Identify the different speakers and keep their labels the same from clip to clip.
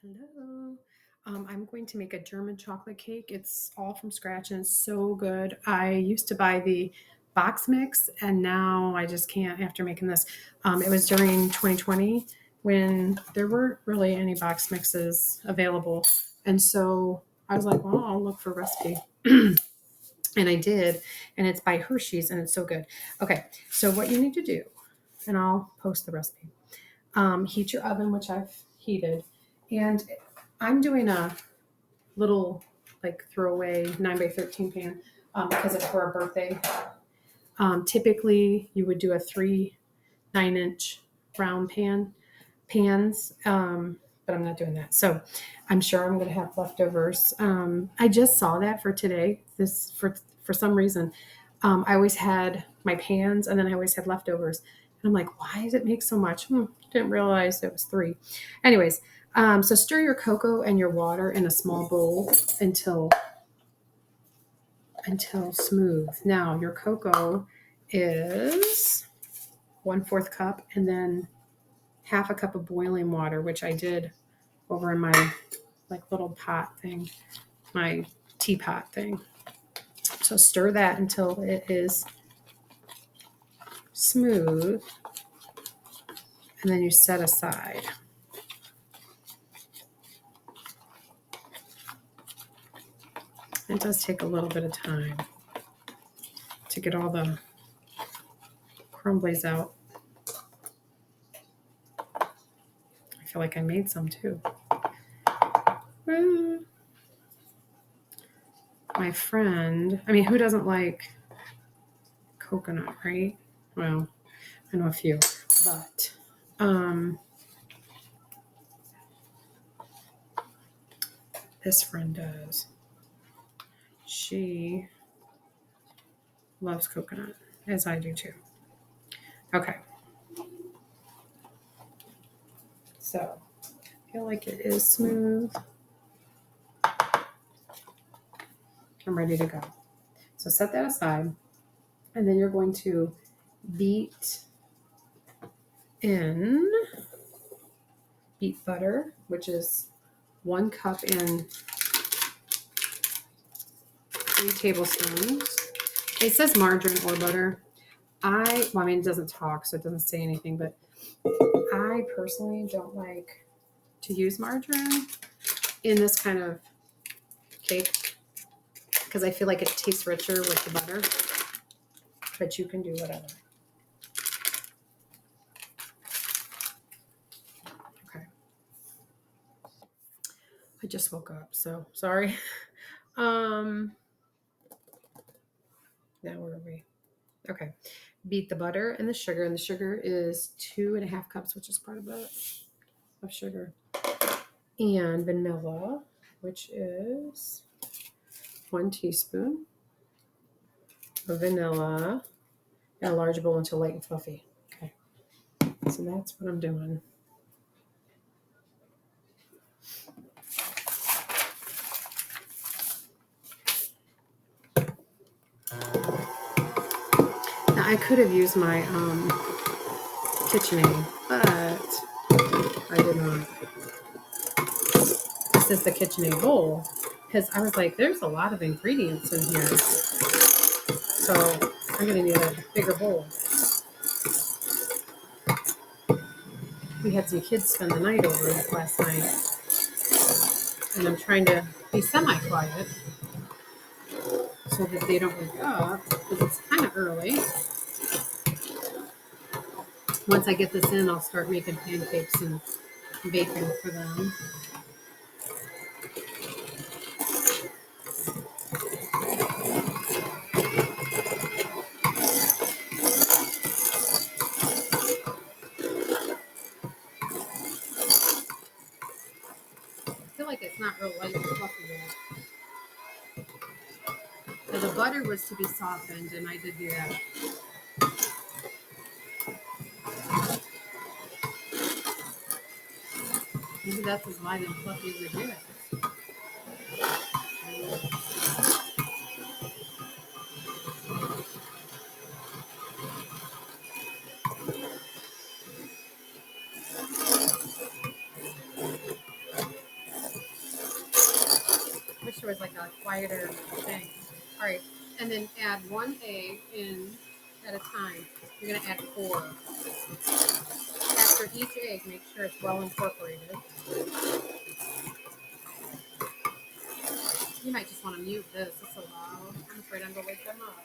Speaker 1: Hello. I'm going to make a German chocolate cake. It's all from scratch and it's so good. I used to buy the box mix and now I just can't after making this. It was during 2020 when there weren't really any box mixes available. And so I was like, well, I'll look for a recipe. And I did. And it's by Hershey's and it's so good. Okay. So what you need to do, and I'll post the recipe. Heat your oven, which I've heated. And I'm doing a little like throwaway 9x13 pan because it's for a birthday. Typically, you would do a 3 9-inch round pans, but I'm not doing that. So I'm sure I'm going to have leftovers. I just saw that for today. This for some reason, I always had my pans and then I always had leftovers. And I'm like, why does it make so much? Didn't realize it was 3. Anyways, so stir your cocoa and your water in a small bowl until smooth. Now your cocoa is 1/4 cup, and then half a cup of boiling water, which I did over in my like little pot thing, my teapot thing. So stir that until it is smooth, and then you set aside. It does take a little bit of time to get all the crumblies out. I feel like I made some too. My friend, I mean, who doesn't like coconut, right? Well, I know a few, but this friend does. She loves coconut, as I do too. Okay. So, I feel like it is smooth. I'm ready to go. So set that aside, and then you're going to beat butter, which is 1 cup in 3 tablespoons. It says margarine or butter. It doesn't talk, so it doesn't say anything, but I personally don't like to use margarine in this kind of cake because I feel like it tastes richer with the butter, but you can do whatever. Okay. I just woke up, so sorry. Now where are we? Okay. Beat the butter and the sugar is 2.5 cups, which is quite a bit of sugar. And vanilla, which is 1 teaspoon of vanilla in a large bowl until light and fluffy. Okay. So that's what I'm doing. Now I could have used my KitchenAid, but I did not. This is the KitchenAid bowl because I was like, there's a lot of ingredients in here. So I'm going to need a bigger bowl. We had some kids spend the night over last night. And I'm trying to be semi-quiet so that they don't wake up because it's kind of early. Once I get this in, I'll start making pancakes and bacon for them. I feel like it's not real light and fluffy yet. So the butter was to be softened, and I did do that. Maybe that's as light and fluffy as it gets. there was like a quieter thing. All right, and then add 1 egg in at a time. You're gonna add 4. After each egg, make sure it's well incorporated. You might just want to mute this. It's so loud. I'm afraid I'm gonna wake them up.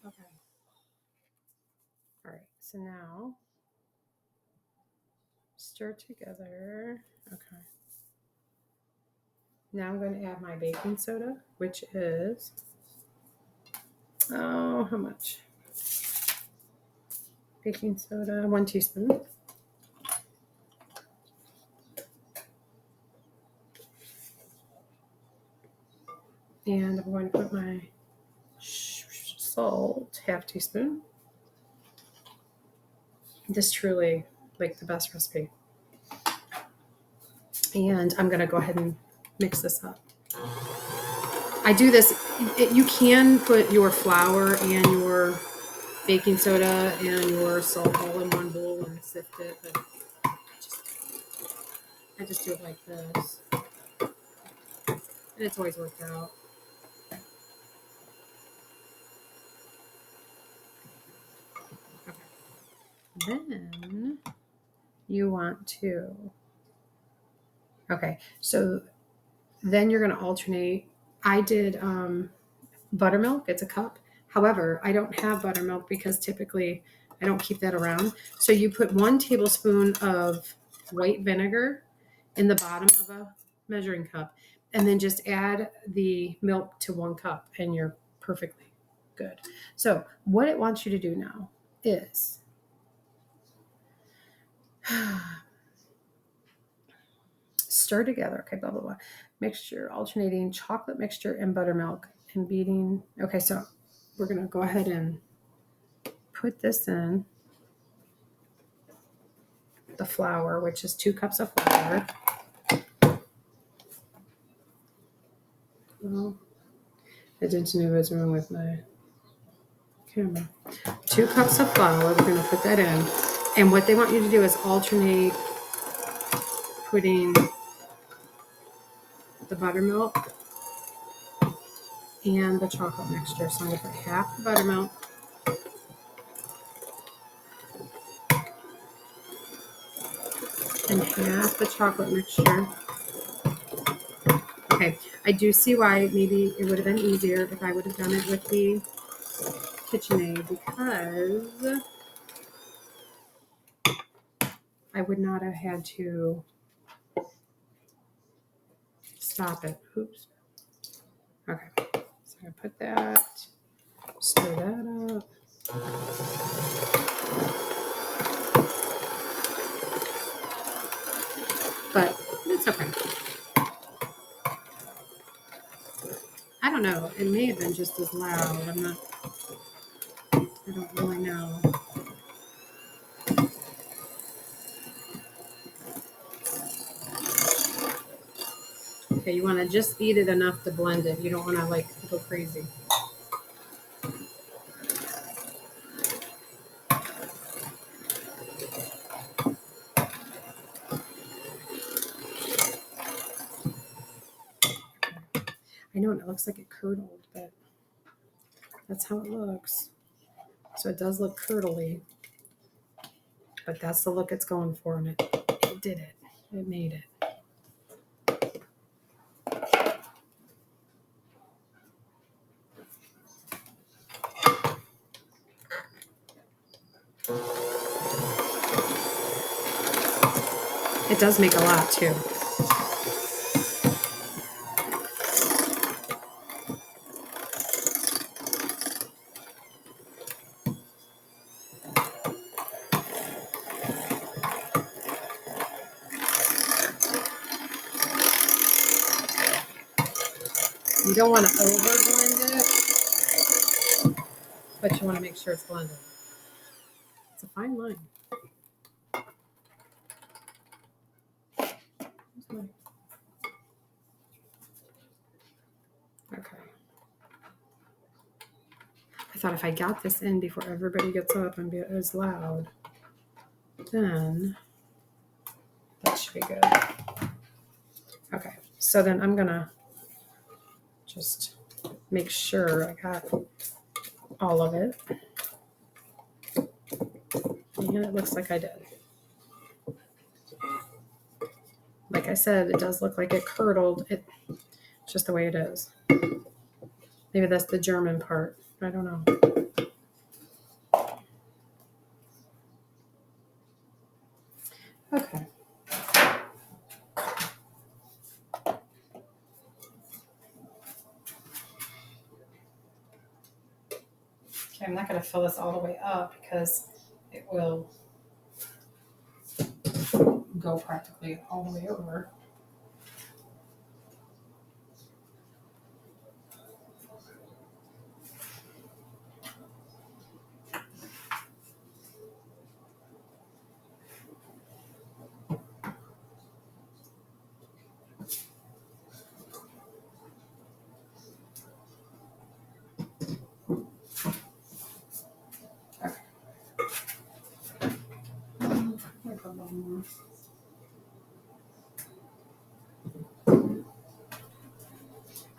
Speaker 1: Okay. All right. So now stir together. Okay. Now I'm going to add my baking soda, which is, oh, how much? Baking soda, 1 teaspoon. And I'm going to put my salt, half teaspoon. This truly like the best recipe. And I'm going to go ahead and mix this up. I do this, you can put your flour and your baking soda and your salt all in one bowl and sift it, but I just do it like this. And it's always worked out. Okay. Then you want to, okay, so then you're going to alternate. I did buttermilk, it's a cup. However, I don't have buttermilk because typically I don't keep that around. So you put 1 tablespoon of white vinegar in the bottom of a measuring cup, and then just add the milk to 1 cup, and you're perfectly good. So what it wants you to do now is stir together. Okay, blah, blah, blah. Mixture, alternating chocolate mixture and buttermilk and beating. Okay, so we're going to go ahead and put this in the flour, which is 2 cups of flour. Well, I didn't know what was wrong with my camera. 2 cups of flour. We're going to put that in. And what they want you to do is alternate putting the buttermilk and the chocolate mixture. So I'm going to put half the buttermilk and half the chocolate mixture. Okay, I do see why maybe it would have been easier if I would have done it with the KitchenAid, because I would not have had to stop it. Oops. Okay, so I put that, stir that up. But it's okay. I don't know. It may have been just as loud. I don't really know. Okay, you want to just beat it enough to blend it. You don't want to like go crazy. I know it looks like it curdled, but that's how it looks. So it does look curdly, but that's the look it's going for, and it did it. It made it. It does make a lot too. You don't want to over blend it, but you want to make sure it's blended. It's a fine line. Okay. I thought if I got this in before everybody gets up and is loud, then that should be good. Okay, so then I'm gonna just make sure I got all of it. And it looks like I did. Like I said, it does look like it curdled. It's just the way it is. Maybe that's the German part. I don't know. Okay. Okay, I'm not going to fill this all the way up because it will go practically all the way over.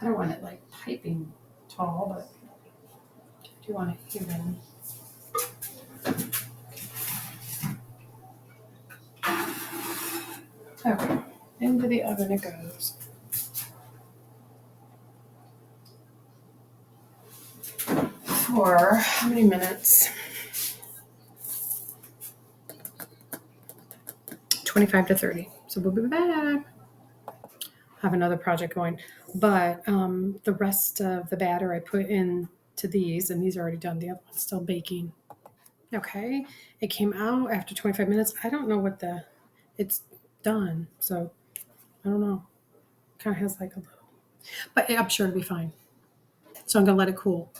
Speaker 1: I don't want it like piping tall, but I do want it even. Okay, into the oven it goes. For how many minutes? 25 to 30. So we'll be back. Have another project going, but the rest of the batter I put into these, and these are already done. The other one's still baking. Okay, it came out after 25 minutes. I don't know what it's done, so I don't know. Kind of has like a little, but I'm sure it'll be fine. So I'm gonna let it cool.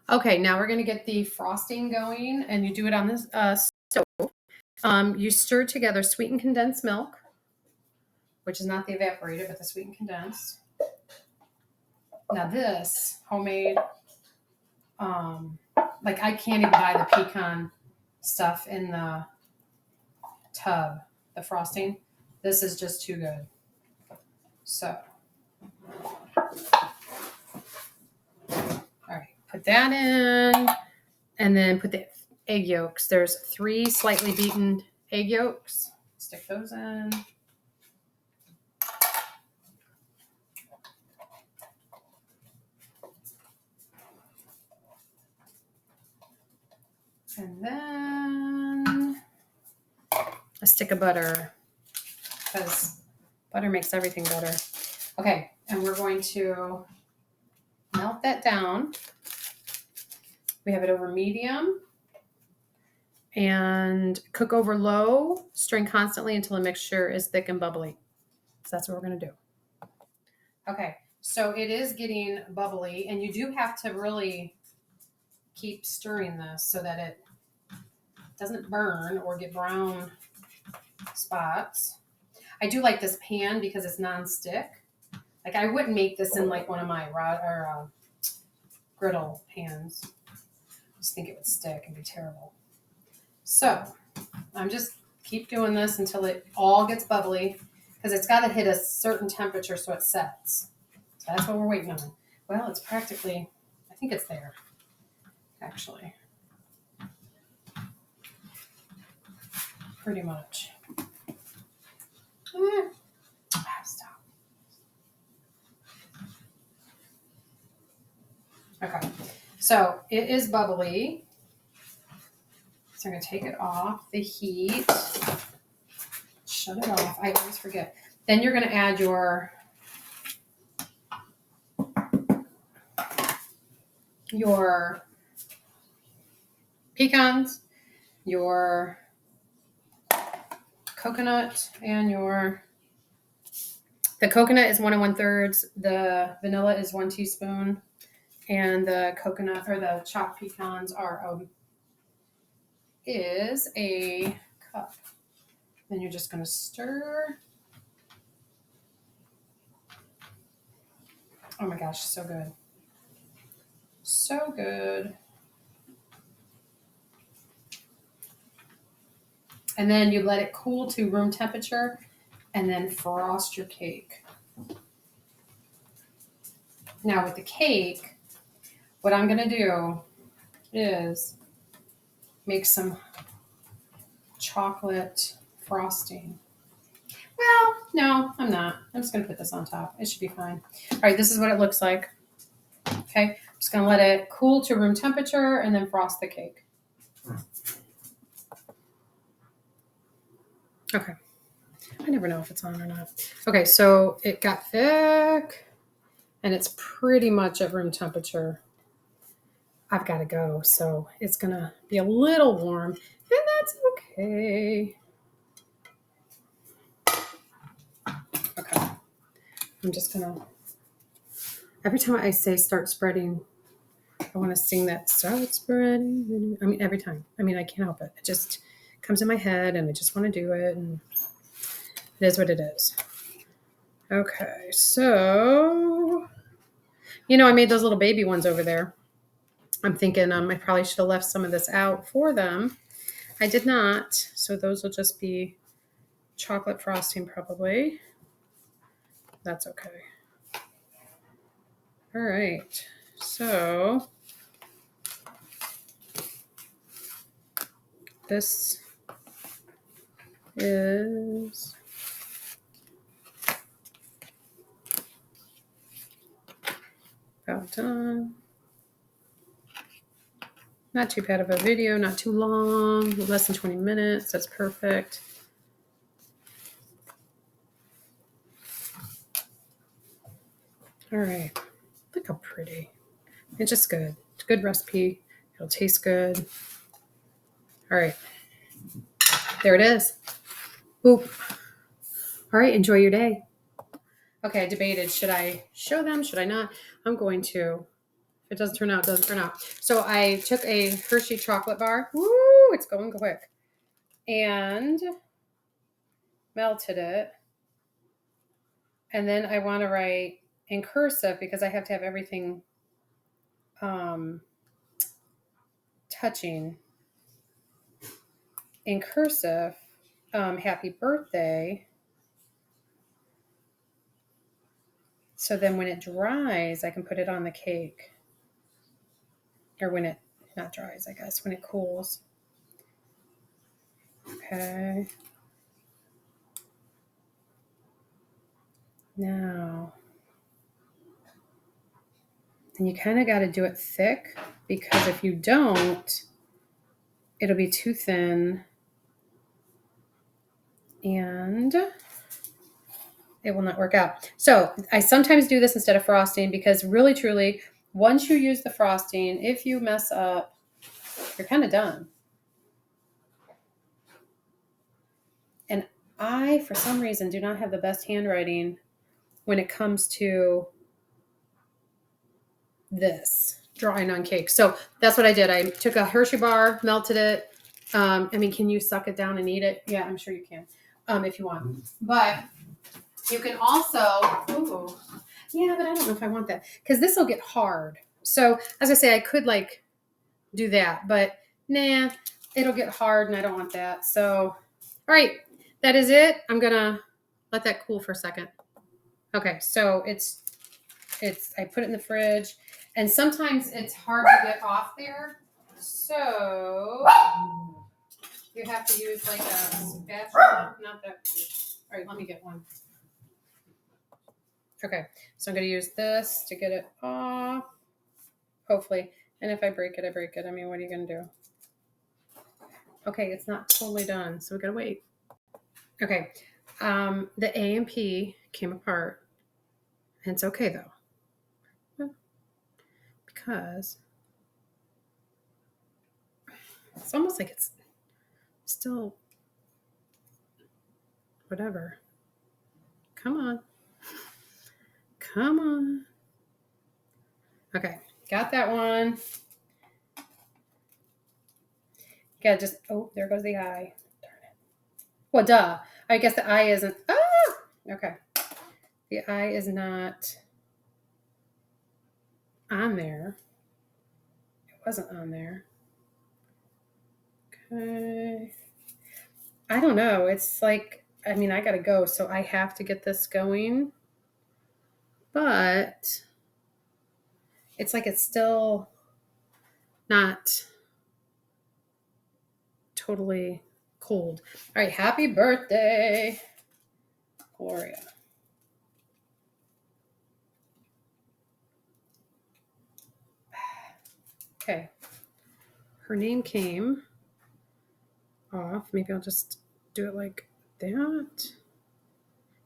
Speaker 1: Okay, now we're gonna get the frosting going, and you do it on this stove. You stir together sweetened condensed milk, which is not the evaporated, but the sweetened condensed. Now this homemade, like I can't even buy the pecan stuff in the tub, the frosting. This is just too good. So, all right, put that in, and then put the egg yolks. There's 3 slightly beaten egg yolks. Stick those in. And then a stick of butter, because butter makes everything better. Okay, and we're going to melt that down. We have it over medium and cook over low, stirring constantly until the mixture is thick and bubbly. So that's what we're going to do. Okay, so it is getting bubbly, and you do have to really keep stirring this so that it doesn't burn or get brown spots. I do like this pan because it's non-stick. Like I wouldn't make this in like one of my griddle pans. I just think it would stick and be terrible. So I'm just keep doing this until it all gets bubbly, because it's got to hit a certain temperature so it sets. So that's what we're waiting on. Well, it's practically, I think it's there, actually. Pretty much. Stop. Okay, so it is bubbly. So I'm going to take it off the heat. Shut it off. I always forget. Then you're going to add your pecans, your coconut, and your The coconut is 1 1/3. The vanilla is 1 teaspoon. And the coconut or the chopped pecans is a cup. Then you're just going to stir. Oh my gosh, so good. So good. And then you let it cool to room temperature and then frost your cake. Now with the cake, what I'm going to do is make some chocolate frosting. Well, no, I'm not. I'm just going to put this on top. It should be fine. All right, this is what it looks like. Okay, I'm just going to let it cool to room temperature and then frost the cake. Okay. I never know if it's on or not. Okay, so it got thick and it's pretty much at room temperature. I've got to go, so it's going to be a little warm, and that's okay. Okay. I'm just going to, every time I say start spreading, I want to sing that start spreading. I mean, every time. I mean, I can't help it. It just comes in my head, and I just want to do it, and it is what it is. Okay, so, I made those little baby ones over there. I'm thinking I probably should have left some of this out for them. I did not, so those will just be chocolate frosting probably. That's okay. All right, so this is about done. Not too bad of a video, not too long, less than 20 minutes. That's perfect. All right, look how pretty. It's just good. It's a good recipe. It'll taste good. All right, there it is. Boop. All right, enjoy your day. Okay, I debated, should I show them? Should I not? I'm going to. If it doesn't turn out, it doesn't turn out. So I took a Hershey chocolate bar. Woo, it's going quick. And melted it. And then I want to write in cursive because I have to have everything touching. In cursive, happy birthday. So then when it dries, I can put it on the cake. Or when it, not dries, I guess, when it cools. Okay. Now, and you kind of got to do it thick because if you don't, it'll be too thin and it will not work out. So I sometimes do this instead of frosting because really, truly, once you use the frosting, if you mess up, you're kind of done. And I, for some reason, do not have the best handwriting when it comes to this drawing on cake. So that's what I did. I took a Hershey bar, melted it. Can you suck it down and eat it? Yeah, I'm sure you can, if you want. But you can also, yeah, but I don't know if I want that because this will get hard. So as I say, I could do that, but nah, it'll get hard and I don't want that. So, all right, that is it. I'm going to let that cool for a second. Okay. So I put it in the fridge and sometimes it's hard to get off there. So you have to use a spatula, not that. All right, let me get one. Okay, so I'm going to use this to get it off, hopefully. And if I break it, I break it. I mean, what are you going to do? Okay, it's not totally done, so we got to wait. Okay, the A and P came apart. And it's okay, though. Because it's almost like it's still whatever. Come on. Come on. Okay, got that one. Yeah, just, oh, there goes the eye. Darn it. Well, duh. I guess the eye isn't, okay. The eye is not on there. It wasn't on there. Okay. I don't know. It's like, I mean, I got to go, so I have to get this going. But it's like it's still not totally cold. All right, happy birthday, Gloria. Okay. Her name came off. Maybe I'll just do it like that.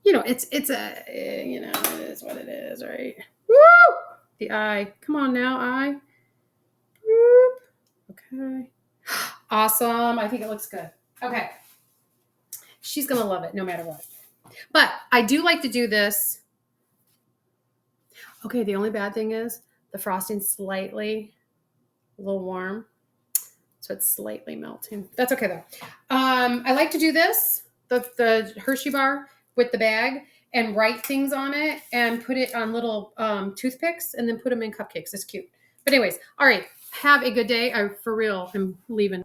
Speaker 1: You know, it's a, you know, it is what it is, right? Woo! The eye. Come on now, eye. Whoop. Okay. Awesome. I think it looks good. Okay. She's going to love it no matter what. But I do like to do this. Okay, the only bad thing is the frosting's slightly a little warm. So it's slightly melting. That's okay though. I like to do this, the Hershey bar with the bag, and write things on it and put it on little toothpicks and then put them in cupcakes. It's cute. But anyways, all right. Have a good day. I for real am leaving.